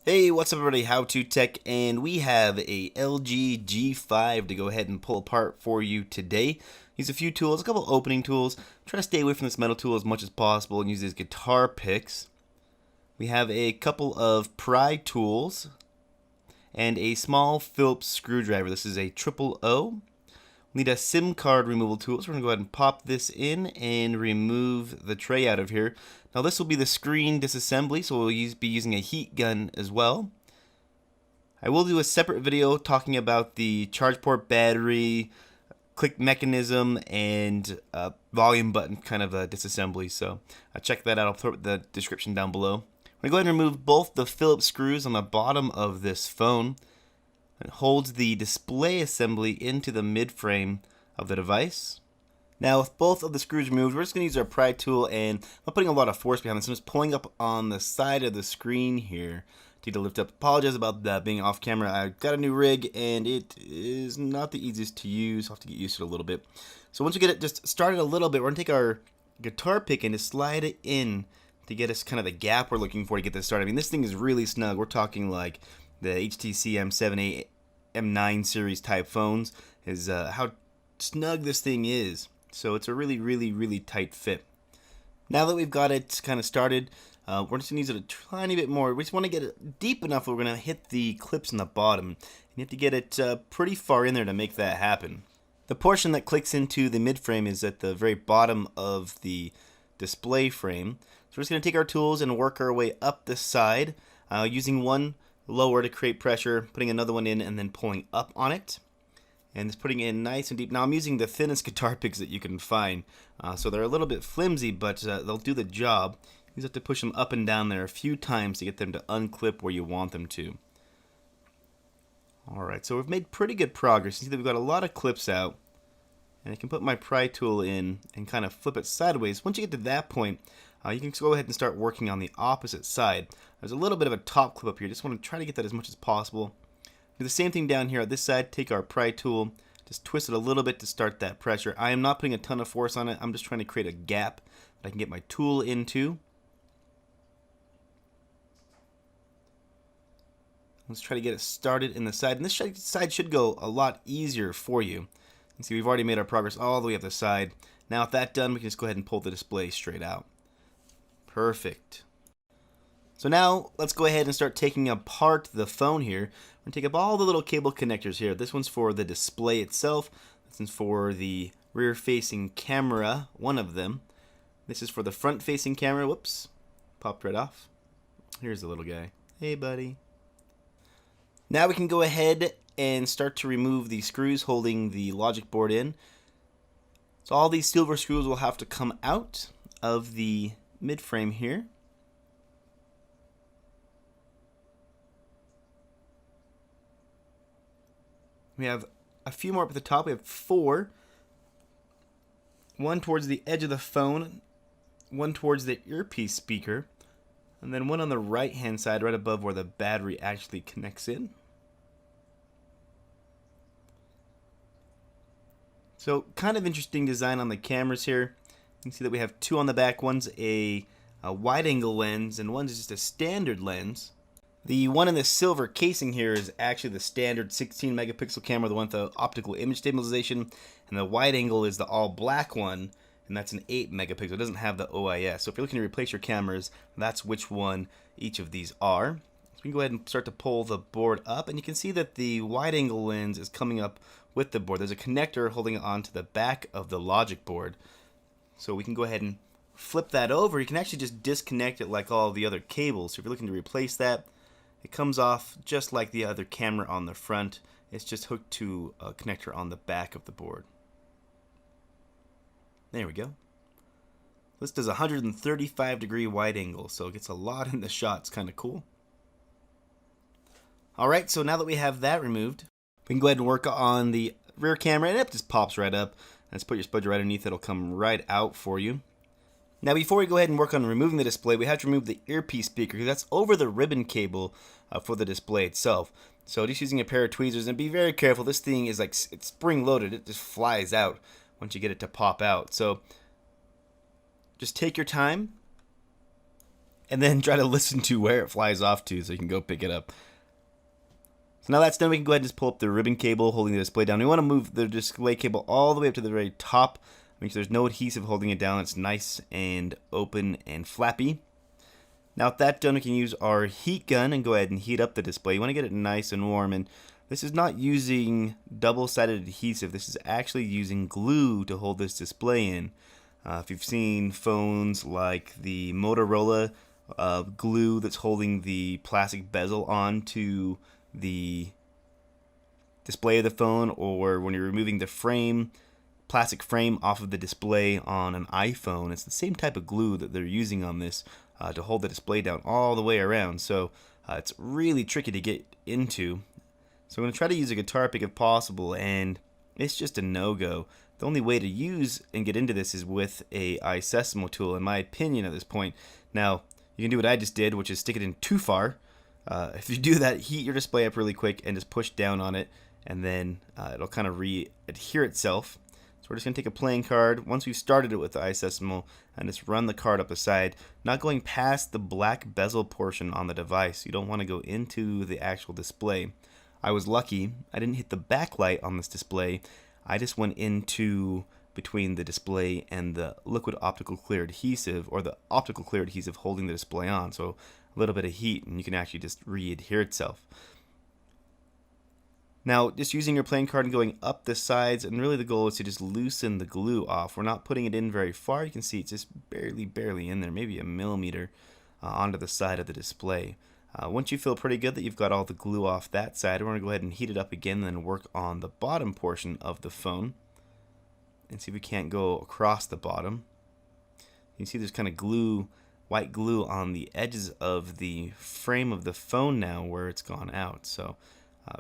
Hey, what's up everybody, How To Tech, and we have a LG G5 to go ahead and pull apart for you today. Use a few tools, a couple opening tools. Try to stay away from this metal tool as much as possible and use these guitar picks. We have a couple of pry tools and a small Phillips screwdriver. This is a 000. We need a SIM card removal tool, so we're going to go ahead and pop this in and remove the tray out of here. Now this will be the screen disassembly, so we'll be using a heat gun as well. I will do a separate video talking about the charge port, battery, click mechanism, and volume button kind of a disassembly, so check that out. I'll throw the description down below. I'm going to go ahead and remove both the Phillips screws on the bottom of this phone. It holds the display assembly into the mid-frame of the device. Now with both of the screws removed, we're just going to use our pry tool, and I'm putting a lot of force behind this. I'm just pulling up on the side of the screen here to lift up. Apologize about that being off camera. I got a new rig and it is not the easiest to use. I'll have to get used to it a little bit. So once we get it just started a little bit, we're going to take our guitar pick and just slide it in to get us kind of the gap we're looking for to get this started. I mean, this thing is really snug. We're talking like the HTC M7, M9 series type phones is how snug this thing is. So it's a really tight fit. Now that we've got it kind of started, we're just going to use it a tiny bit more. We just want to get it deep enough where we're going to hit the clips in the bottom. And you have to get it pretty far in there to make that happen. The portion that clicks into the mid frame is at the very bottom of the display frame. So we're just going to take our tools and work our way up the side using one lower to create pressure, putting another one in, and then pulling up on it. And just putting it in nice and deep. Now I'm using the thinnest guitar picks that you can find. So they're a little bit flimsy, but they'll do the job. You just have to push them up and down there a few times to get them to unclip where you want them to. Alright, so we've made pretty good progress. You see that we've got a lot of clips out. And I can put my pry tool in and kind of flip it sideways. Once you get to that point, you can go ahead and start working on the opposite side. There's a little bit of a top clip up here. Just want to try to get that as much as possible. Do the same thing down here on this side. Take our pry tool, just twist it a little bit to start that pressure. I am not putting a ton of force on it. I'm just trying to create a gap that I can get my tool into. Let's try to get it started in the side. And this side should go a lot easier for you. You see, we've already made our progress all the way up the side. Now with that done, we can just go ahead and pull the display straight out. Perfect. So now let's go ahead and start taking apart the phone here. We're going to take up all the little cable connectors here. This one's for the display itself. This one's for the rear facing camera, one of them. This is for the front facing camera. Whoops, popped right off. Here's the little guy. Hey buddy. Now we can go ahead and start to remove the screws holding the logic board in. So all these silver screws will have to come out of the mid frame here. We have a few more up at the top. We have 4. One towards the edge of the phone, one towards the earpiece speaker, and then one on the right hand side right above where the battery actually connects in. So kind of interesting design on the cameras here. You can see that we have 2 on the back. One's a wide angle lens and one's just a standard lens. The one in the silver casing here is actually the standard 16 megapixel camera, the one with the optical image stabilization, and the wide angle is the all black one, and that's an 8 megapixel. It doesn't have the OIS. So if you're looking to replace your cameras, that's which one each of these are. So we can go ahead and start to pull the board up, and you can see that the wide angle lens is coming up with the board. There's a connector holding it onto the back of the logic board. So we can go ahead and flip that over. You can actually just disconnect it like all the other cables. So if you're looking to replace that, it comes off just like the other camera on the front. It's just hooked to a connector on the back of the board. There we go. This does 135-degree wide angle, so it gets a lot in the shot. It's kind of cool. Alright, so now that we have that removed, we can go ahead and work on the rear camera, and it just pops right up. Let's put your spudger right underneath. It'll come right out for you. Now before we go ahead and work on removing the display, we have to remove the earpiece speaker because that's over the ribbon cable for the display itself. So just using a pair of tweezers, and be very careful. This thing is like, it's spring loaded. It just flies out once you get it to pop out. So just take your time and then try to listen to where it flies off to so you can go pick it up. So now that's done, we can go ahead and just pull up the ribbon cable holding the display down. We want to move the display cable all the way up to the very top. Make sure there's no adhesive holding it down. It's nice and open and flappy. Now with that done, we can use our heat gun and go ahead and heat up the display. You want to get it nice and warm, and this is not using double-sided adhesive. This is actually using glue to hold this display in. If you've seen phones like the Motorola glue that's holding the plastic bezel onto the display of the phone, or when you're removing the plastic frame off of the display on an iPhone, it's the same type of glue that they're using on this to hold the display down all the way around. So it's really tricky to get into. So I'm going to try to use a guitar pick if possible, and it's just a no-go. The only way to use and get into this is with a iSesamo tool, in my opinion, at this point. Now, you can do what I just did, which is stick it in too far. If you do that, heat your display up really quick and just push down on it, and then it'll kind of re-adhere itself. So we're just going to take a playing card, once we've started it with the iSesamo, and just run the card up the side, not going past the black bezel portion on the device. You don't want to go into the actual display. I was lucky, I didn't hit the backlight on this display. I just went into between the display and the liquid optical clear adhesive, or the optical clear adhesive holding the display on. So a little bit of heat and you can actually just re-adhere itself. Now, just using your playing card and going up the sides, and really the goal is to just loosen the glue off. We're not putting it in very far. You can see it's just barely in there, maybe a millimeter onto the side of the display. Once you feel pretty good that you've got all the glue off that side, we're going to go ahead and heat it up again and then work on the bottom portion of the phone and see if we can't go across the bottom. You can see there's kind of glue, white glue on the edges of the frame of the phone now where it's gone out. So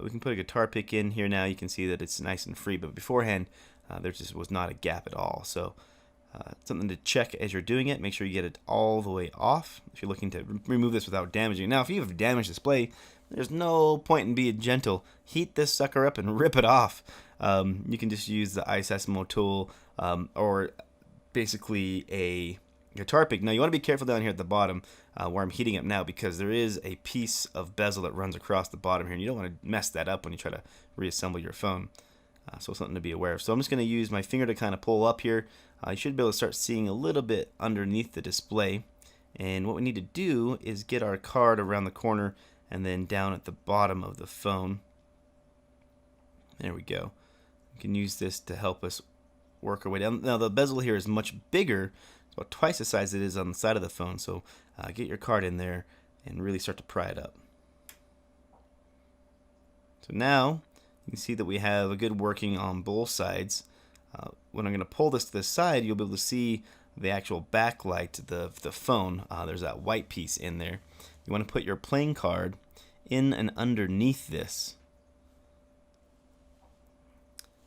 we can put a guitar pick in here now. You can see that it's nice and free, but beforehand there just was not a gap at all. So something to check as you're doing it. Make sure you get it all the way off if you're looking to remove this without damaging it. Now, if you have a damaged display, there's no point in being gentle. Heat this sucker up and rip it off. You can just use the iSesamo tool or basically a guitar pick. Now, you want to be careful down here at the bottom where I'm heating up now, because there is a piece of bezel that runs across the bottom here, and you don't want to mess that up when you try to reassemble your phone. So something to be aware of. So I'm just going to use my finger to kind of pull up here. You should be able to start seeing a little bit underneath the display. And what we need to do is get our card around the corner and then down at the bottom of the phone. There we go. We can use this to help us work our way down. Now the bezel here is much bigger. It's about twice the size it is on the side of the phone. So get your card in there and really start to pry it up. So now you can see that we have a good working on both sides. When I'm going to pull this to the side, you'll be able to see the actual backlight, the phone. There's that white piece in there. You want to put your playing card in and underneath this.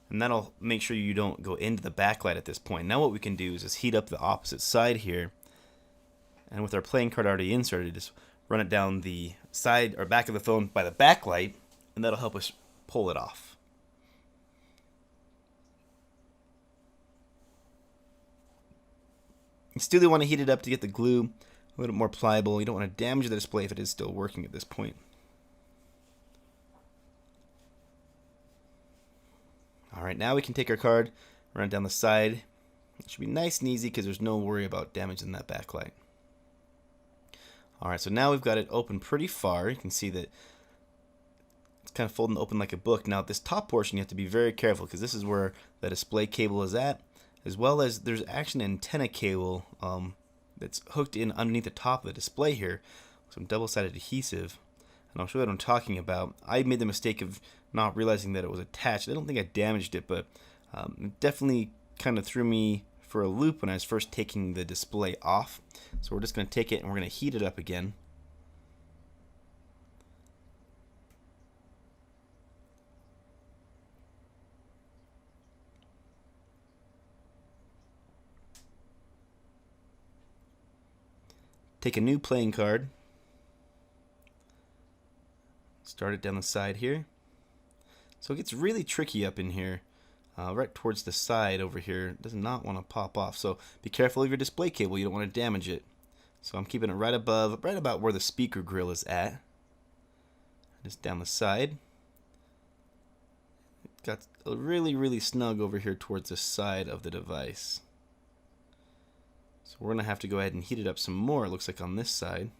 And that'll make sure you don't go into the backlight at this point. Now what we can do is just heat up the opposite side here. And with our playing card already inserted, just run it down the side or back of the phone by the backlight, and that'll help us pull it off. You still want to heat it up to get the glue a little more pliable. You don't want to damage the display if it is still working at this point. Alright, now we can take our card, run it down the side. It should be nice and easy because there's no worry about damaging that backlight. Alright, so now we've got it open pretty far. You can see that it's kind of folding open like a book. Now this top portion you have to be very careful, because this is where the display cable is at, as well as there's actually an antenna cable that's hooked in underneath the top of the display here, some double-sided adhesive, and I'll show you what I'm talking about. I made the mistake of not realizing that it was attached. I don't think I damaged it, but it definitely kind of threw me for a loop when I was first taking the display off. So we're just going to take it and we're going to heat it up again. Take a new playing card, start it down the side here. So it gets really tricky up in here, right towards the side over here. It does not want to pop off, so be careful of your display cable. You don't want to damage it. So I'm keeping it right about where the speaker grill is at. Just down the side. It got really snug over here towards the side of the device. So we're going to have to go ahead and heat it up some more, it looks like, on this side.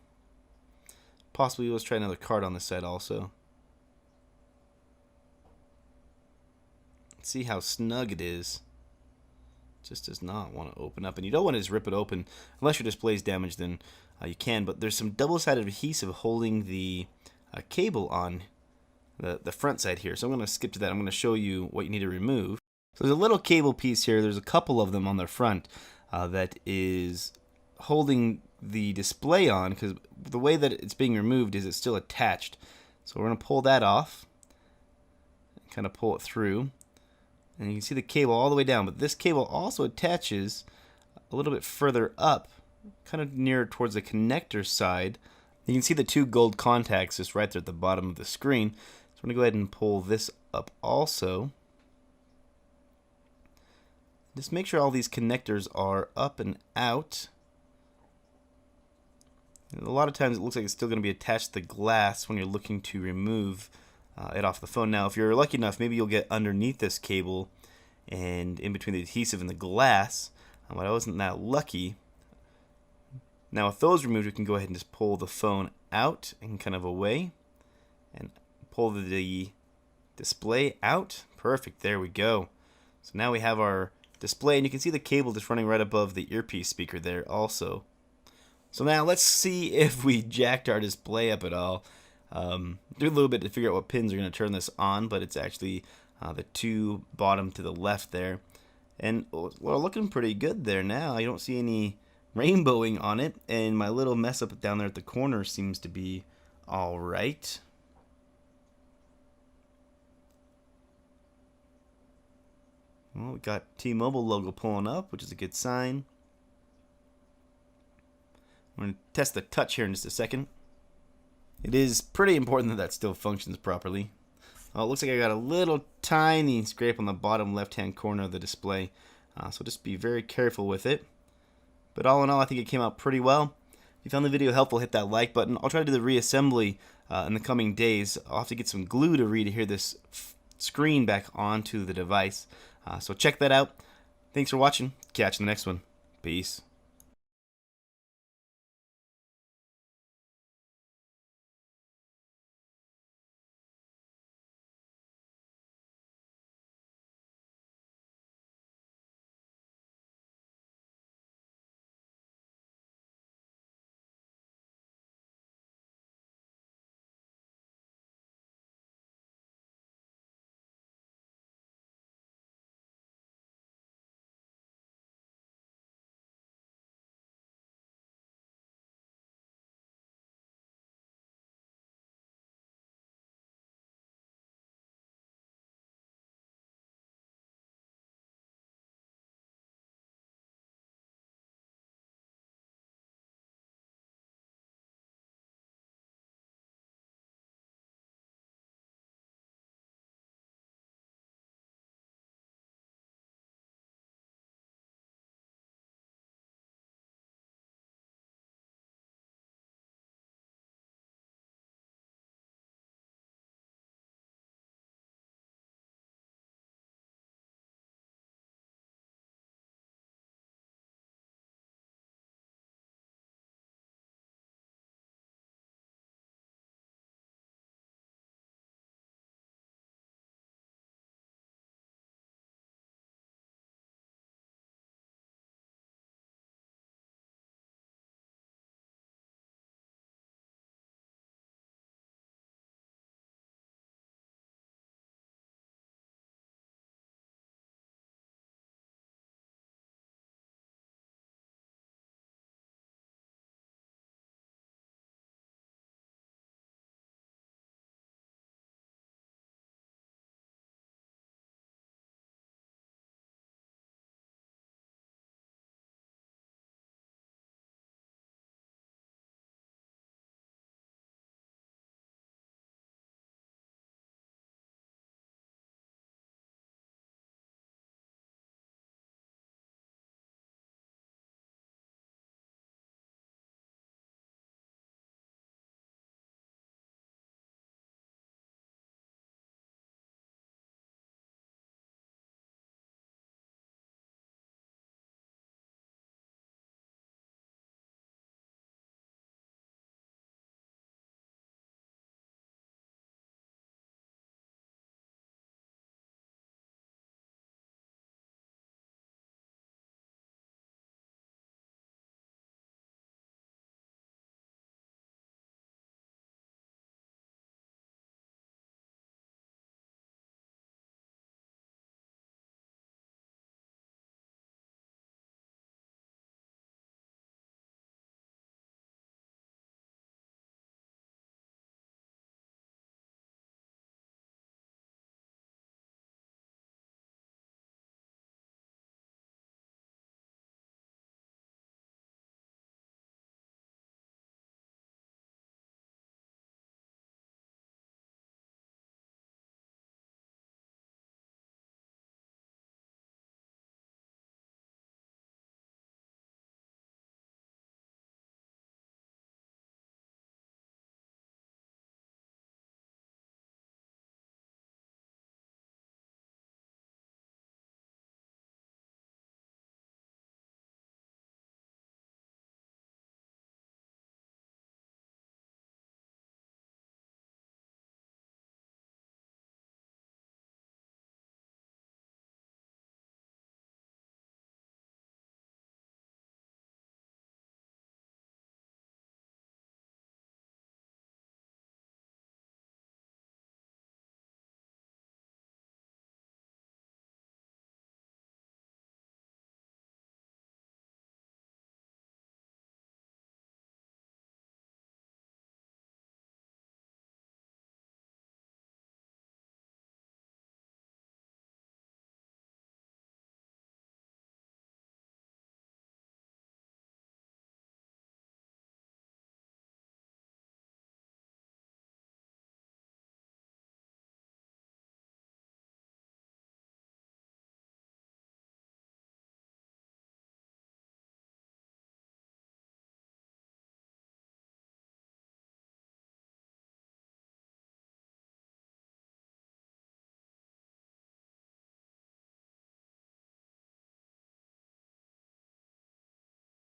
Possibly let's try another card on this side also. See how snug it is. Just does not want to open up, and you don't want to just rip it open unless your display is damaged. Then you can, but there's some double-sided adhesive holding the cable on the front side here. So I'm going to skip to that. I'm going to show you what you need to remove. So there's a little cable piece here. There's a couple of them on the front that is holding the display on, because the way that it's being removed is it's still attached. So we're going to pull that off, kind of pull it through. And you can see the cable all the way down, but this cable also attaches a little bit further up, kind of near towards the connector side. You can see the two gold contacts just right there at the bottom of the screen. So I'm going to go ahead and pull this up also. Just make sure all these connectors are up and out. And a lot of times it looks like it's still going to be attached to the glass when you're looking to remove it off the phone. Now, if you're lucky enough, maybe you'll get underneath this cable and in between the adhesive and the glass, but I wasn't that lucky. Now, with those removed, we can go ahead and just pull the phone out and kind of away and pull the display out. Perfect, there we go. So now we have our display, and you can see the cable just running right above the earpiece speaker there also. So now let's see if we jacked our display up at all. Do a little bit to figure out what pins are going to turn this on, but it's actually the two bottom to the left there. And we're looking pretty good there now. I don't see any rainbowing on it, and my little mess up down there at the corner seems to be all right. Well, we got T-Mobile logo pulling up, which is a good sign. I'm going to test the touch here in just a second. It is pretty important that that still functions properly. It looks like I got a little tiny scrape on the bottom left-hand corner of the display, so just be very careful with it. But all in all, I think it came out pretty well. If you found the video helpful, hit that like button. I'll try to do the reassembly in the coming days. I'll have to get some glue to readhere this screen back onto the device. So check that out. Thanks for watching. Catch you in the next one. Peace.